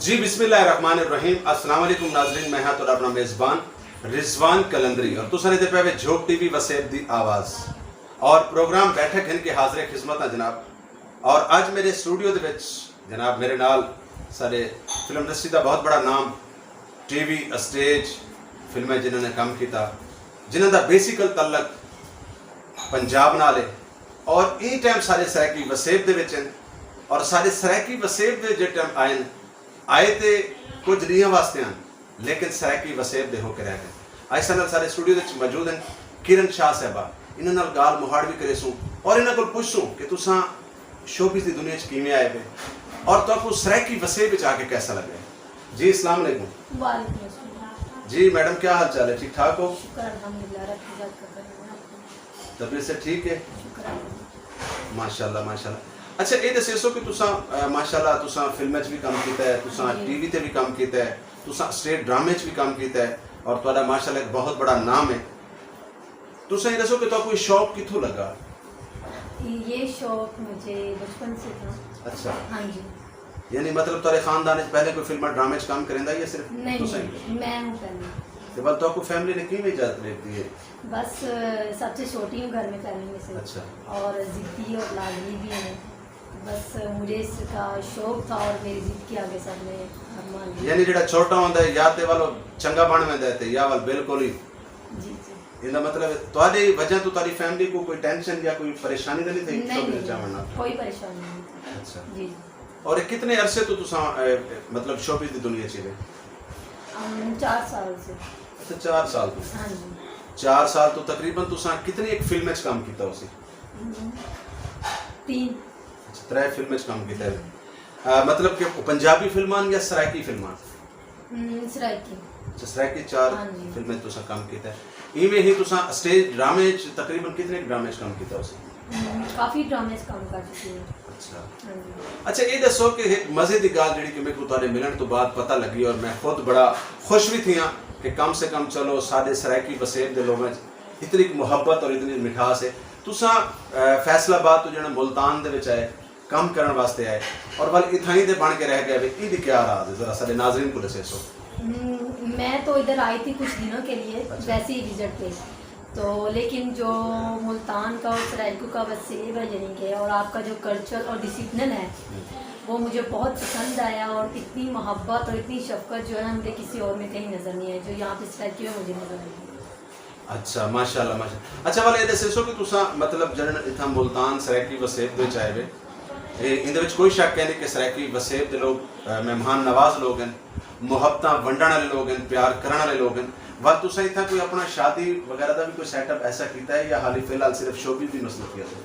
जी बिस्मिल्लाहिर्रहमानिर्रहीम। अस्सलाम वालेकुम नाज़रीन, मैं हां तो अपना मेज़बान रिजवान कलंदरी और तुसां दे पे झोक टीवी वसेब दी आवाज़ और प्रोग्राम बैठक इनके हाज़िर खिदमत है जनाब। और आज मेरे स्टूडियो दे विच जनाब मेरे नाल सारे फिल्म इंडस्ट्री का बहुत बड़ा नाम टीवी स्टेज फिल्में जिन्होंने काम किया, जिन्हों का बेसिकल तलक पंजाब नाल है और ई टाइम सारे सराकी वसेब दे विच हैं और सारे सराकी वसेब दे जे टाइम आए तो कुछ रियां वास्ते हैं लेकिन सराकी वसेब दे होकर रह गए। आज सारे स्टूडियो मौजूद हैं किरण शाह साहबा, इन्होंने गाल मुहाड़ भी करे सूँ और इन्होंने को पुछसूँ कि तुसा शोबिज़ की दुनिया किमें आए वे और तो सराकी वसेब आके कैसा लगे। जी अस्सलाम वालेकुम। वालेकुम अस्सलाम। जी मैडम क्या हाल चाल है, ठीक ठाक हो? शुक्र अल्हम्दुलिल्लाह, रब की इज़्ज़त कर रहे हैं। तबीयत से ठीक है? शुक्र अल्हम्दुलिल्लाह। माशाल्लाह माशाल्लाह। अच्छा ये दसो कि तुसा माशाल्लाह तुसा फिल्म च भी काम किया है, तुसा टीवी ते भी काम किया है, तुसा स्टेट ड्रामे च भी काम किया है और तुहाडा माशाल्लाह एक बहुत बड़ा नाम है। तुसा ये दसो कि तो कोई शौक किथों लगा? ये शौक मुझे बचपन से था। अच्छा हाँ जी। यानी मतलब तुम्हारे खानदान में पहले कोई फिल्म ड्रामे च काम करेंदा या सिर्फ नहीं तुसा ही? नहीं, मैं हूँ पहले। ते बल तो फैमिली ने किवें इजाजत देती है? बस सबसे छोटी हूँ घर में फैमिली में से। अच्छा। और ज़िद्दी और लाडली भी हैं। बस मुझे इसका शौक था और मेरी ज़िद के आगे सब ने मान लिया। यानी जेड़ा छोटा होंदा है या ते वालो चंगा बन वेंदा है ते या वाल बिल्कुल ही जी जी। इनका मतलब तुम्हारी वजह तो तुम्हारी फैमिली को कोई टेंशन या कोई परेशानी तो नहीं थी नहीं शोबिज़ नहीं, जावना? कोई परेशानी नहीं थी। अच्छा। जी। और ये कितने अरसे तो तुसा मतलब शोबिज़ की दुनिया च रहे? 4 साल से। अच्छा 4 साल तो। हाँ जी। 4 साल तो तकरीबन तुसा कितनी एक फिल्म में काम किया उसी? 3। अच्छा 3 फिल्म में काम किया है। मतलब कि पंजाबी फिल्मान या सराइकी फिल्मान? सराइकी। अच्छा सराइकी 4 हाँ जी। फिल्में तुसा काम किया है। इवें ही तुसा स्टेज ड्रामे तकरीबन कितने ड्रामे काम किया उसी? काफ़ी ड्रामे काम कर चुकी हूँ। अच्छा। हाँ जी। अच्छा ये दसो कि एक मजे की गाल जी कि मेरे को तुहाडे मिलन तो बाद पता लगी और मैं खुद बड़ा खुश भी थी कि कम से कम चलो साडे सराइकी वसेब दे लोगों इतनी मुहब्बत और इतनी मिठास है। तुसा फैसलाबाद तो जो मुल्तान दे विच आए काम करने वास्ते आए और वाल इथाई दे बन के रह गए, इहदी क्या राज है, जरा सारे नाज़रीन को दसो। मैं तो इधर आई थी कुछ दिनों के लिए। अच्छा। वैसे ही विजिट पे तो, लेकिन जो मुल्तान का और सराइकू का वसेब है यानी कि और आपका जो कल्चर और डिसिप्लिन है वो मुझे बहुत पसंद आया और इतनी मोहब्बत और इतनी शफकत जो है मुझे किसी और में कहीं नज़र नहीं आई जो यहाँ पे सराइकू में मुझे नज़र आई। अच्छा माशाल्लाह माशाल्लाह। अच्छा वाले ये दसो कि तुसा मतलब जन इथा मुल्तान सराइकी वसेब दे आए वे इन कोई शक है नहीं कि सराइकी वसेब दे लोग मेहमान नवाज लोग हैं, मुहब्बत वंडण वाले लोग हैं, प्यार करने वाले लोग हैं। वह तुसा इतना कोई अपना शादी वगैरह का भी कोई सेटअप ऐसा किया है या हाल फिलहाल सिर्फ शोबिज़ की मसलूकियत है?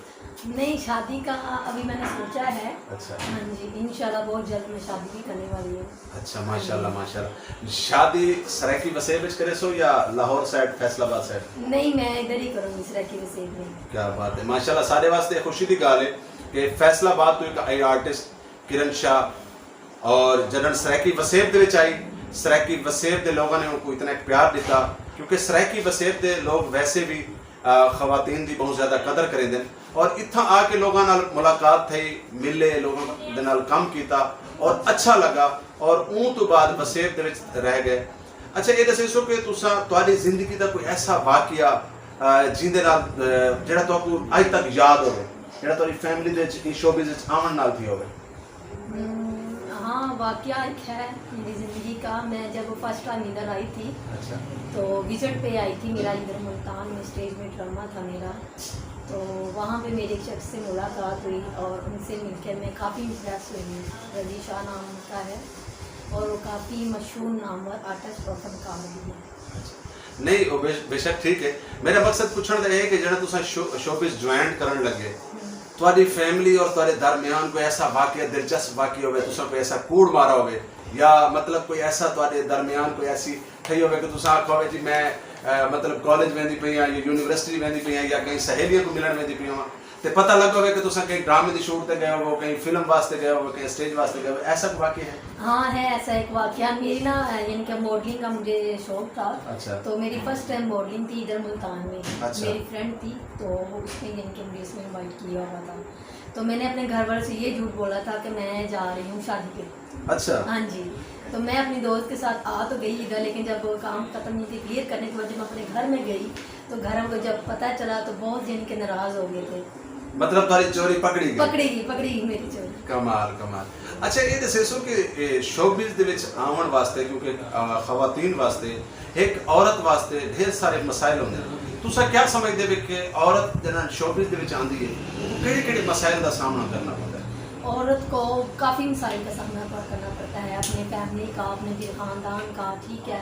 नहीं, शादी का अभी मैंने सोचा है। अच्छा। हाँ जी, इंशाल्लाह बहुत जल्द मैं शादी भी करने वाली हूँ। अच्छा माशाल्लाह माशाल्लाह। शादी सराइकी वसेब विच करे सो या लाहौर साइड फैसलाबाद साइड? नहीं, मैं इधर ही करूँगी सराइकी वसेब में। क्या बात है माशाल्लाह। सारे वास्ते खुशी की गाल है कि फैसलाबाद तो एक आर्टिस्ट किरण शाह और जनरल सराइकी वसेब दे विच आई। सराइकी वसेब के लोगों ने उनको इतना प्यार दिता क्योंकि सराइकी वसेब के लोग वैसे भी खवातीन की बहुत ज़्यादा कदर करेंगे और इतना आके लोगों नाल मुलाकात थी, मिले, लोगों के नाल काम किया और अच्छा लगा और ऊँ तो बाद वसेब दे विच रह गए। अच्छा ये दसो कि तुसा तुहाडी जिंदगी का कोई ऐसा वाकया जिंदे नाल जिहड़ा तुहानू अज तक याद होवे, जिहड़ा तुहाडी फैमिली दे विच शोबिज़ विच आवन नाल थी होवे? हाँ, वाकया एक है मेरी ज़िंदगी का। मैं जब फर्स्ट टाइम इधर आई थी अच्छा। तो विजिट पे आई थी। मेरा इधर मुल्तान में स्टेज में ड्रामा था मेरा, तो वहाँ पे मेरे एक शख्स से मुलाकात हुई और उनसे मिलकर मैं काफ़ी इम्प्रेस हुई। रजी शाह नाम उनका है और वो काफ़ी मशहूर नामवर आर्टिस्ट और फनकार भी है। नहीं वो बेशक ठीक है। मेरा मकसद पूछने का है कि जो तुसा शोबिज़ ज्वाइन करने लगे तुम्हारी फैमिली और तुम्हारे दरमियान कोई ऐसा वाकया दिलचस्प वाकया होवे, तुसा कोई ऐसा कूड़ मारा होवे या मतलब कोई ऐसा तुम्हारे दरमियान कोई ऐसी थी होवे कि तुसा आखो जी मैं मतलब कॉलेज वेंदी पई या यूनिवर्सिटी वेंदी पई या कहीं सहेलियों को मिलन वेंदी पई ते पता लग गए कि तुसा कहीं ड्रामे की शूट ते गए हो, कहीं फिल्म वास्ते गए हो, कहीं स्टेज वास्ते गए हो, ऐसा कोई वाकया है? हाँ है, ऐसा एक वाकया। मेरी ना यानी कि मॉडलिंग का मुझे शौक था। अच्छा। तो मेरी फर्स्ट टाइम मॉडलिंग थी इधर मुल्तान में। अच्छा। मेरी फ्रेंड थी तो उसने यानी कि मुझे इसमें इन्वाइट किया हुआ था। तो मैंने अपने घर वालों से ये झूठ बोला था कि मैं जा रही हूँ शादी पे। अच्छा। हाँ जी। तो मैं अपनी दोस्त के साथ आ तो गई इधर, लेकिन जब वो काम खत्म नहीं थी क्लियर करने के बाद जब मैं अपने घर में गई तो घर को जब पता चला तो बहुत यानी कि नाराज हो गए थे। मतलब तुम्हारी चोरी पकड़ी पकड़ी मेरी चोरी। कमाल कमाल। अच्छा ये दसो कि शोबिज़ दे विच आवन वास्ते क्योंकि खवातीन वास्ते एक औरत वास्ते ढेर सारे मसाइल होंगे। तुसा क्या समझदे हो कि औरत जना शोबिज़ दे विच आंदी है केड़े-केड़े मसाइल का सामना करना पड़ता है? औरत को काफ़ी मसाइल का सामना करना पड़ता है, अपने फैमिली का, अपने फिर ख़ानदान का। ठीक है,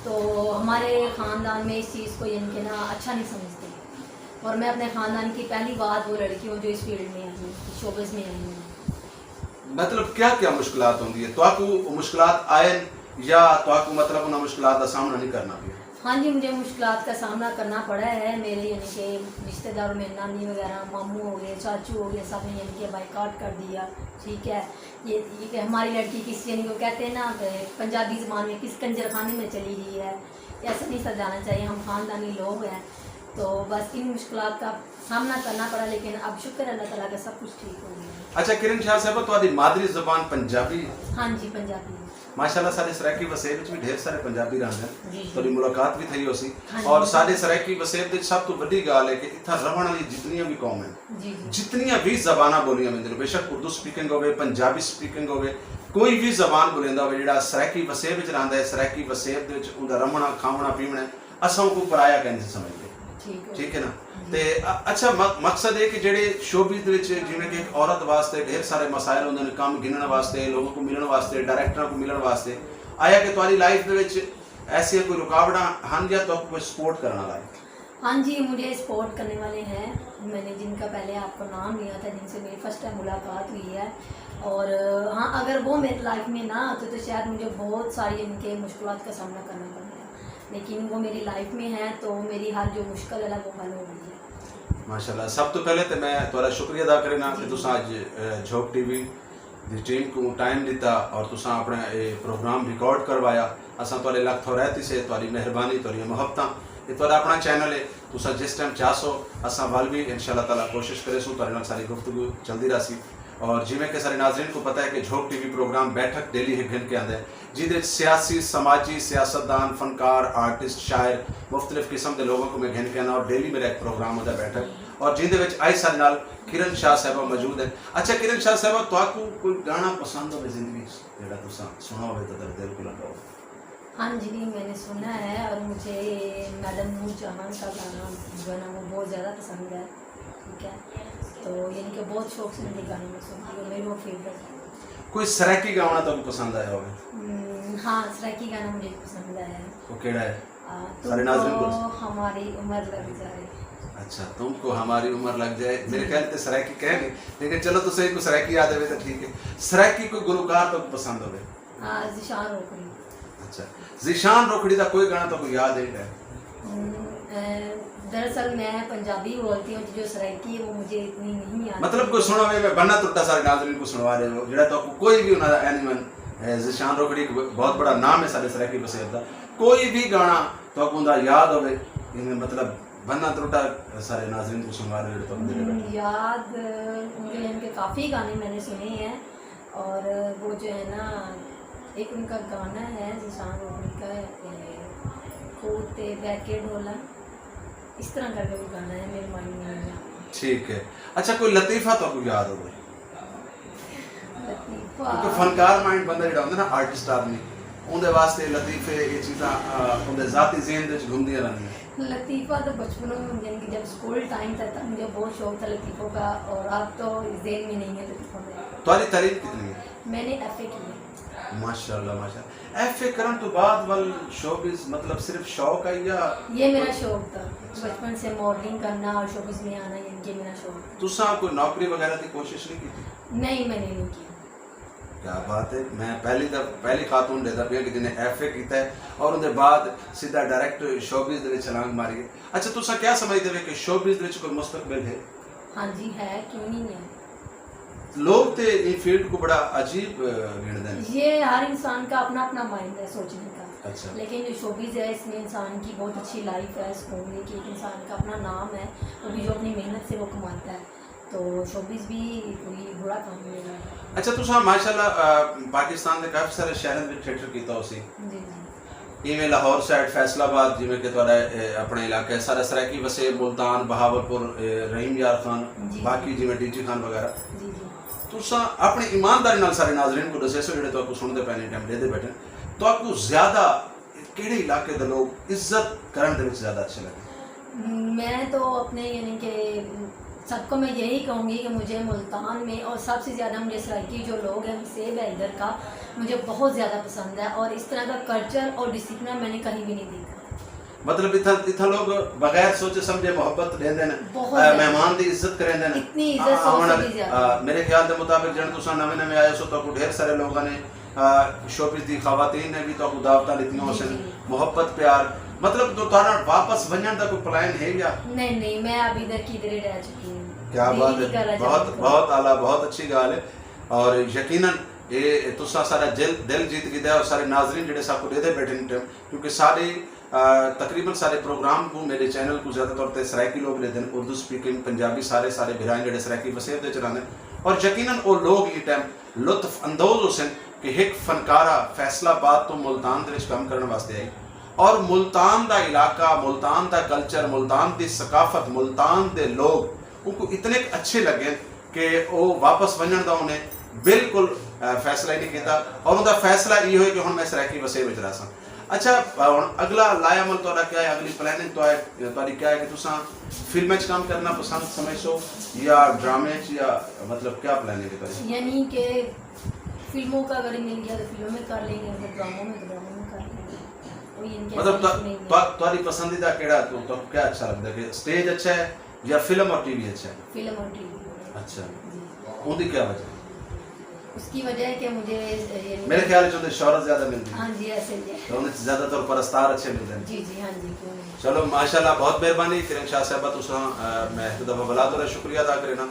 तो हमारे ख़ानदान में इस चीज़ को यानी कि ना अच्छा नहीं समझते। और मैं अपने ख़ानदान की पहली बात वो लड़की हूँ जो इस फील्ड में आई हूँ, शोबिज़ में आई हूँ। मतलब क्या क्या मुश्किलात होंगी है तो मुश्किलात आयन या तो मतलब उन मुश्किलात का सामना नहीं करना पिया? हाँ जी, मुझे मुश्किलात का सामना करना पड़ा है। मेरे यानी कि रिश्तेदारों में नानी वगैरह, मामू हो गए, चाचू हो गए, सब ने यानी कि बाइकाट कर दिया। ठीक है, ये हमारी लड़की किस यानी को कहते हैं ना पंजाबी ज़बान में किस कंजरखाने में चली गई है, ऐसा नहीं सजाना चाहिए। हम ख़ानदानी लोग हैं तो बस इन मुश्किलात का सामना करना पड़ा, लेकिन अब शुक्र अल्लाह ताला का सब कुछ ठीक हो गया। अच्छा किरण शाह साहब तुम्हारी मादरी ज़बान पंजाबी? हाँ जी, पंजाबी। माशाल्लाह सारे सरायकी वसेब विच भी ढेर सारे पंजाबी रहंदे जी। थोड़ी मुलाकात भी थई होसी। हाँ जी। और साडे सरायकी वसेब विच सब तो वड्डी गल है कि इत्था रहण वाली जितनियां भी कौम हैं, जी जी। जितनियां भी ज़बानां बोलियां वेंदियां, बेशक उर्दू स्पीकिंग होवे, पंजाबी स्पीकिंग होवे, कोई भी ज़बान बोलेंदा होवे जिहड़ा सरायकी वसेब विच रहंदा है, सरायकी वसेब दे विच उंदा रहणा खावणा पीवणा असां को पराया कहंदे समझदे। ठीक है ना? ते अच्छा मकसद है कि जेडे शोबिज़ दे विच जिवें कि एक औरत वास्ते ढेर सारे मसाइल होंदे ने, काम गिनण वास्ते, लोगों को मिलण वास्ते, डायरेक्टरां को मिलण वास्ते, आया कि तुम्हारी लाइफ दे विच ऐसी कोई रुकावटां हन या तो कोई सपोर्ट करने वाला है? हाँ जी, मुझे सपोर्ट करने वाले हैं। मैंने जिनका पहले आपको नाम लिया था, जिनसे मेरी फर्स्ट टाइम मुलाकात हुई है। और हाँ, अगर वो मेरी लाइफ में ना आते तो शायद मुझे बहुत सारी इनके मुश्किलात का सामना करना पड़ता है, लेकिन वो मेरी लाइफ में है तो मेरी हर जो मुश्किल है वो हल हो गई है। माशाल्लाह। सब तो पहले तो मैं तुम्हारा शुक्रिया अदा करना कि तुसा अज झोंक टीवी दी टीम को टाइम दिता और तुसा अपना ये प्रोग्राम रिकॉर्ड करवाया। असां तुहाडे लख थोरैती से तुहाडी मेहरबानी, तुहाडी मुहब्बतां, ये तुहाडा अपना चैनल है, तुसा जिस टाइम चाहो असां वाल भी इंशाअल्लाह ताला कोशिश करेसूं तुहाडे नाल सारी गुफ्तगू चलती रही। और जिमें कि सारे नाज़रीन को पता है कि झोंक टीवी प्रोग्राम बैठक डेली एक घंटे के आंदा है, जिदे सियासी, समाजी, सियासतदान, फनकार, आर्टिस्ट, शायर, मुख्तलिफ किस्म के लोगों को मैं घन के आना और डेली मेरा एक प्रोग्राम होता है बैठक, और जिंदे विच आई सारे नाल किरण शाह साहबा मौजूद है। अच्छा किरण शाह साहबा, तुहाकू कोई गाना पसंद हो जिंदगी जेड़ा तुसा सुना हो तो दिल को लगा हो? हाँ जी, मैंने सुना है और मुझे मैडम नूर जहान का गाना जो है ना वो बहुत ज़्यादा पसंद है। ठीक है, तो यानी कि बहुत शौक से मेरे गाने में सुनती हूँ, मेरी वो फेवरेट है। कोई सरायकी गाना तो पसंद आया होगा? हाँ, सरायकी गाना मुझे पसंद है। वो केड़ा है? सारे नाज़रीन को हमारी उम्र लग जाए। अच्छा, तुमको हमारी उम्र लग जाए, मेरे ख्याल से सरायकी कहेंगे, लेकिन चलो तो सही को सरायकी याद है तो ठीक है। सरायकी कोई गुलकार तो पसंद हो गए? ज़िशान रोकड़ी। अच्छा, ज़िशान रोकड़ी का कोई गाना तो कोई याद है? दरअसल मैं पंजाबी बोलती हूँ, जो सरायकी है वो मुझे इतनी नहीं आती। मतलब कोई सुना मैं बन्ना टुट्टा सारे नाज़रीन को सुनवा रहे हो जेड़ा तो कोई भी उनका एनिमल ज़िशान रोकड़ी बहुत बड़ा नाम है सारे सरायकी वसेब दा, कोई भी गाना तो उनका याद होवे इनमें मतलब बन्ना टुट्टा सारे नाज़रीन को सुनवा रहे हो तो याद मुझे इनके काफ़ी गाने मैंने सुने हैं। और वो जो है ना एक उनका गाना है ज़िशान रोकड़ी का, खोते बैके ढोला, इस तरह का कोई गाना है, मेरे माइंड में नहीं है। ठीक है। अच्छा, कोई लतीफ़ा तो कोई याद हो गई? लतीफ़ा तो फनकार माइंड बंदा जेड़ा होंदा ना आर्टिस्ट आदमी, उनके वास्ते लतीफ़े ये चीज़ां उनके ज़ाती ज़हन विच घूमदियां रहंदियां। लतीफ़ा तो बचपन में यानी कि जब स्कूल टाइम था तब मुझे बहुत शौक था लतीफ़ों का, और अब तो ज़हन में नहीं है लतीफ़ों में। तुम्हारी तारीफ कितनी है? मैंने FA की है। माशाल्लाह माशाल्लाह। FA करन तो बाद वाल शोबिज़ मतलब सिर्फ शौक है या? ये मेरा शौक था बचपन से, मॉडलिंग करना और शोबिज़ में आना, ये मेरा शौक। तुसा कोई नौकरी वगैरह की कोशिश नहीं की थी? नहीं, मैंने नहीं की। क्या बात है। मैं पहली खातून लेता पिया कि जिन्हें FA किया है और उनके बाद सीधा डायरेक्ट शोबिज़ दे विच छलांग मारी है। अच्छा तुसा क्या समझते हो कि शोबिज़ दे विच कोई मुस्तकबिल है? हाँ जी है, क्यों नहीं है। लोग तो इस फील्ड को बड़ा अजीब गिनते हैं। ये हर इंसान का अपना अपना माइंड है सोचने का। अच्छा। लेकिन जो शोबिज़ है इसमें इंसान की बहुत अच्छी लाइफ है, सुकून है कि एक इंसान का अपना नाम है, वो भी जो अपनी मेहनत से वो कमाता है, तो शोबिज़ भी कोई बुरा काम नहीं है। अच्छा तुसा माशाल्लाह पाकिस्तान के काफ़ी सारे शहरों में थिएटर किया उसी जी जी। इवें लाहौर साइड फैसलाबाद जिमें कि तुहाडा अपने इलाके सारा सराकी वसे मुल्तान बहावलपुर रहीम यार खान जी। बाकी जिमें DG खान वगैरह जी जी। तुसा अपनी ईमानदारी नाल सारे नाज़रीन को दसे सो जेडे तुहानू सुनदे पैने टाइम देदे बैठे तुहानू ज़्यादा किहड़े इलाके दे लोग इज्जत करन दे विच ज़्यादा अच्छे लगे? मैं तो अपने यानी कि सबको मैं यही कहूँगी कि मुझे मुल्तान में और सबसे ज़्यादा मुझे सराइकी जो लोग हैं वसेब है इधर का, मुझे बहुत ज़्यादा पसंद है और इस तरह का कल्चर और डिसिप्लिन मैंने कहीं भी नहीं देखा। मतलब इतना लोग बगैर सोचे समझे मोहब्बत देंदे ने, बहुत ज़्यादा। मेहमान दी इज्जत करेंदे ने। इतनी इज्जत सबसे भी ज़्यादा। मेरे ख्याल के मुताबिक जन तुसा नवे आए सो तो ढेर सारे लोगों ने शोबिज़ दी खवातीन ने भी तो दावतां दित्तियां जी, सन, जी। मोहब्बत प्यार मतलब तो तारा वापस वजन का कोई प्लान है या नहीं नहीं, मैं अब इधर की इधर ही रह चुकी हूँ। क्या दिल बात नहीं कर है, रहा बहुत जाने को। बहुत आला, बहुत अच्छी गाल है और यकीनन ये तुसा सारा दिल जीत गया है और सारे नाजरीन जेडे साकू देदे बैठे ने टाइम क्योंकि सारे तकरीबन सारे प्रोग्राम को मेरे चैनल को ज़्यादा तौर पर सराइकी लोग लेते हैं, उर्दू स्पीकिंग पंजाबी सारे भिराएं जेडे सराइकी वसेब दे चलाने और यकीनन वो लोग ये टाइम लुत्फ अंदोज हो सन कि एक फनकारा फैसलाबाद तो मुल्तान दे विच काम करने वास्ते आई और मुल्तान दा इलाका, मुल्तान दा कल्चर, मुल्तान दी सकाफत, मुल्तान दे लोग उनको इतने अच्छे लगे कि वो वापस वजन का उन्हें बिल्कुल फैसला ही नहीं किया और उनका फैसला ये हो कि हम मैं सराइकी वसेब विच रह सा। अच्छा अगला लायामल तुहाडा क्या है, अगली प्लानिंग तुहाडी क्या है कि तुसा फिल्म च काम करना पसंद समझो या ड्रामे च या मतलब क्या प्लानिंग है तुहाडी? यानी कि फिल्मों का अगर मिल गया तो फिल्मों में कर लेंगे, अगर ड्रामों में तो ड्रामों में कर लेंगे। कोई इनके मतलब ऐसा नहीं है। तुहाडी पसंदीदा केड़ा तो क्या अच्छा लगता है कि स्टेज अच्छा है या फिल्म और टीवी अच्छा है? फिल्म और टीवी। अच्छा जी। उनकी क्या वजह है? उसकी वजह है कि मुझे ये मेरे ख्याल से शोहरत ज्यादा मिलती है हाँ जी ऐसे ही है। तो उन्हें ज्यादातर परस्तार अच्छे मिलते हैं। जी जी हाँ जी, क्यों नहीं। चलो माशाल्लाह बहुत मेहरबानी किरण शाह साहबा तुसा मैं एक दफा बला तोरा शुक्रिया अदा करना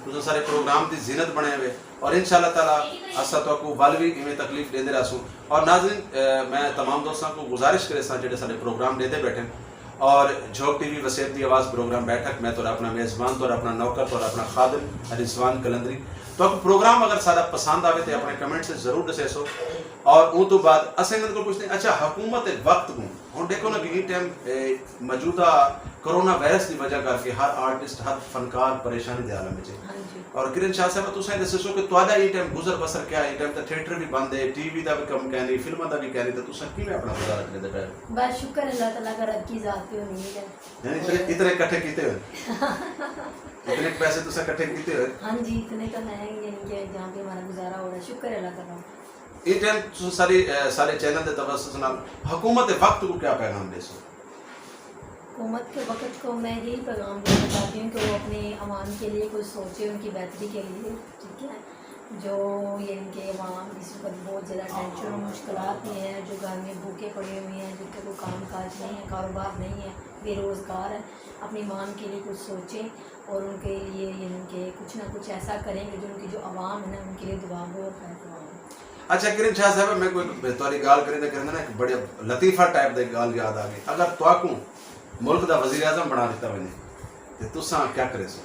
तुसा सारे प्रोग्राम की जीनत बने हुए और इंशाल्लाह ताला असा तो को बल भी इवें तकलीफ देते रहसूँ और नाज़रीन मैं तमाम दोस्तों को गुजारिश करे सा जेडे सारे प्रोग्राम देते बैठे और झोंक TV वसेब दी आवाज़ प्रोग्राम बैठक मैं तोरा अपना मेज़बान तोरा अपना नौकर तोरा अपना खादिम रिजवान कलंदरी तो प्रोग्राम अगर सारा पसंद आवे तो अपने कमेंट से जरूर दसेसो और उस तो बाद असें को पूछते अच्छा हुकूमत वक्त को हम देखो ना कि ये टाइम मौजूदा कोरोना वायरस की वजह करके हर आर्टिस्ट हर फनकार परेशानी दे आलम में हाँ जी। और किरण शाह साहब तुसें दसो कि तुहाडा ये टाइम गुजर बसर क्या है टाइम तो थिएटर भी बंद है टीवी का भी कम कहनी फिल्मां का भी कहनी तो तुसें किवें अपना गुजारा करदे पे बस शुक्र अल्लाह ताला का रब की ज़ात पे उम्मीद है। यानी इतने इकट्ठे कीते हुए इतने पैसे तुसें इकट्ठे कीते हुए हाँ जी इतने तो है यानी कि जहाँ पे हमारा गुजारा हो रहा है शुक्र है अल्लाह ताला। ये टाइम सारे चैनल के तवज्जुह नाल हुकूमत वक्त को क्या पैगाम देसो? हुकूमत के वक्त को मैं यही पैगाम देना चाहती हूँ कि वो अपने अवाम के लिए कुछ सोचे, उनकी बेहतरी के लिए, ठीक है। जो ये इनके अवाम इस वक्त बहुत ज़्यादा टेंशन और मुश्किलात में हैं, जो घर में भूखे पड़े हुए हैं, जिनका कोई काम काज नहीं है, कारोबार नहीं है, बेरोज़गार है, अपनी अवाम के लिए कुछ सोचें और उनके लिए इनके कुछ ना कुछ ऐसा करेंगे जो उनकी जो अवाम है ना उनके लिए दुआ हो और खैर दुआ हो। अच्छा किरण शाह साहब मैं कोई तोरी गाल करें ना एक बड़े लतीफा टाइप दे गाल याद आ गई अगर तुआकू मुल्क दा वज़ीर आज़म बना दिता वने ते तुसा क्या करे सो?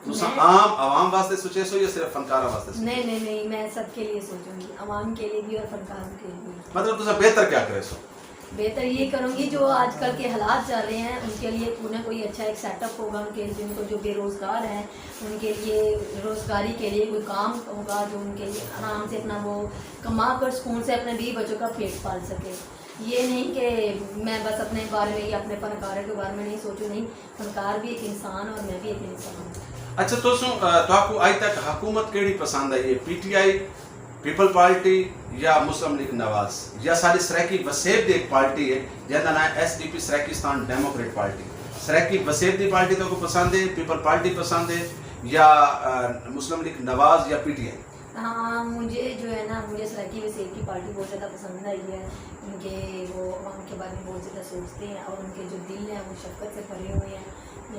तुसा आम आवाम वास्ते सोचे सो या सिर्फ फनकारा वास्ते सोचे? नहीं मैं सबके लिए सोचूंगी, अवाम के लिए भी और फनकारों के लिए भी। मतलब तुसा बेहतर क्या करे सो? बेहतर ये करूँगी जो आजकल के हालात चल रहे हैं उनके लिए कोई ना कोई अच्छा एक सेटअप होगा, उनके जिनको जो बेरोज़गार हैं उनके लिए रोज़गारी के लिए कोई काम होगा जो उनके लिए आराम से अपना वो कमा कर सुकून से अपने 20 बच्चों का पेट पाल सके। ये नहीं कि मैं बस अपने बारे में या अपने फनकार के बारे में नहीं सोचूं, नहीं, फनकार भी एक इंसान और मैं भी एक इंसान हूँ। अच्छा तो आज तक हुकूमत केड़ी पसंद आई है PTI पीपल पार्टी या मुस्लिम लीग नवाज या सारी सराकी वसेब दी एक पार्टी है जिसका नाम SDP सराकीस्तान डेमोक्रेट पार्टी सराकी वसेब दी पार्टी तो को पसंद है पीपल पार्टी पसंद है या मुस्लिम लीग नवाज या PTI? हाँ, मुझे जो है ना, मुझे सराकी वसीम की पार्टी बहुत ज़्यादा पसंद आई है। उनके वो उनके बारे में बहुत ज़्यादा सोचते हैं और उनके जो दिल हैं वो शफ़क़त से भरे हुए हैं।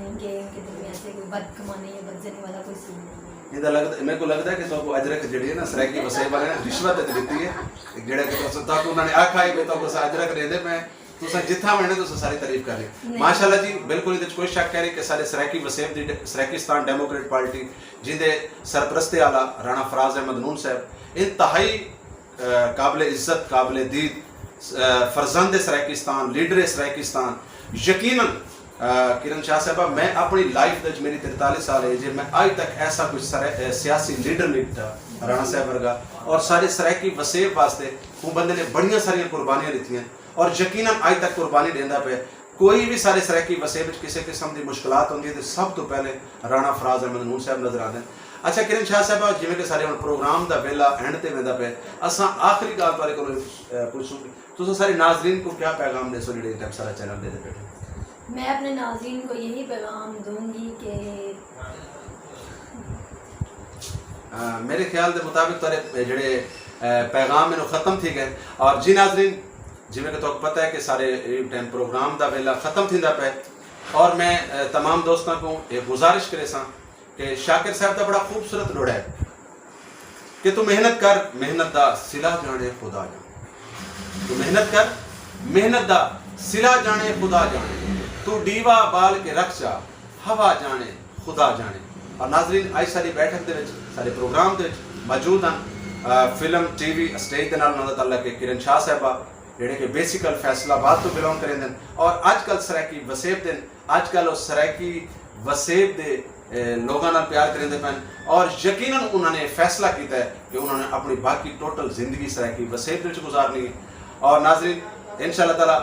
उनके दिल में ऐसे कोई बद कमाने या बद जनी वाला कोई सीन नहीं है। ਇਹਦਾ ਲੱਗਦਾ ਮੇਰੇ ਕੋ ਲੱਗਦਾ ਕਿ ਤੁਹਾਨੂੰ ਅਜਰਕ ਜਿਹੜੀ ਹੈ ਨਾ ਸਰਾਕੀ ਵਸੇ ਵਾਲੇ ਨੇ ਰਿਸ਼ਵਤ ਤੇ ਦਿੱਤੀ ਹੈ ਜਿਹੜਾ ਕਿ ਤੁਸੀਂ ਤੱਕ ਉਹਨਾਂ ਨੇ ਆਖਾਈ ਵੀ ਤੁਹਾਨੂੰ ਅਜਰਕ ਦੇ ਦੇ ਮੈਂ ਤੁਸੀਂ ਜਿੱਥਾ ਮੈਨੇ ਤੁਸੀਂ ਸਾਰੀ ਤਾਰੀਫ ਕਰ ਲਈ ਮਾਸ਼ਾਅੱਲਾ ਜੀ। ਬਿਲਕੁਲ ਇਹਦੇ ਵਿੱਚ ਕੋਈ ਸ਼ੱਕ ਨਹੀਂ ਕਿ ਸਾਡੇ ਸਰਾਕੀ ਵਸੇਬ ਦੀ ਸਰਾਕਿਸਤਾਨ ਡੈਮੋਕ੍ਰੇਟ ਪਾਰਟੀ जिंदे सरपरस्ती आला राणा फराज अहमद नून साहब इंतहाई काबिल इज़्ज़त काबिल दीद फर्जंद सराकिस्तान लीडर सराकिस्तान यकीनन किरण शाह साहबा मैं अपनी लाइफ में मेरी 43 साल है जी मैं आज तक ऐसा कुछ सियासी लीडर नहीं था राणा साहब वर्गा और सारे सराकी वसेब वास्ते वो बंदे ने बड़िया सारिया कुर्बानियां दी और यकीनन आज तक कुर्बानी देंदा पे कोई भी सारे सराकी वसेब किसी किस्म की मुश्किलात होंगी तो सब तो पहले राणा फराज अहमद नून साहब नजर आते हैं। अच्छा किरण शाह साहब जिमें कि सारे प्रोग्राम का वेला एंड ते वेंदा पे असा आखिरी गल तुहाडे कोलों पुछूं तुसीं सारे नाज़रीन को क्या पैगाम दे सो जेडे तक सारा चैनल दे बैठे। मैं अपने नाज़रीन को यही पैगाम दूंगी कि मेरे ख्याल के मुताबिक तुहाडे जेडे पैगाम इन्हों ख़त्म थी गए और जी नाज़रीन जिमें कि तुहानू पता है कि सारे टाइम प्रोग्राम का वेला ख़त्म थींदा पे और मैं तमाम दोस्तों को एक गुजारिश करे सा कि शाकिर साहब का बड़ा खूबसूरत लोड़ा है कि तू मेहनत कर मेहनत दा सिला जाने खुदा जाने तू मेहनत कर मेहनत दा सिला जाने खुदा जाने तू दीवा बाल के रख जा हवा जाने खुदा जाने। और नाज़रीन आज सारी बैठक दे विच सारे प्रोग्राम दे विच मौजूद हैं फिल्म टीवी स्टेज के नाल ताल्लुक है किरण शाह साहबा जेडे कि बेसिकल फैसलाबाद तो बिलोंग करेंदे और अजकल सराकी वसेब दिन अजकल उस सराकी वसेब दे लोगों नाल प्यार करेंदे पैन और यकीनन उन्होंने फैसला किया है कि उन्होंने अपनी बाकी टोटल जिंदगी सराकी वसेब दे गुजारनी है। और नाज़रीन इंशाअल्लाह ताला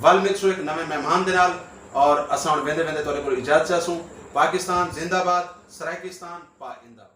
वल मिलसू एक नवे मेहमान दे नाल और असां वेंदे वेंदे तुहाडे कोल इजाजत चाहसूं। पाकिस्तान जिंदाबाद सराकिस्तान पाइंदा।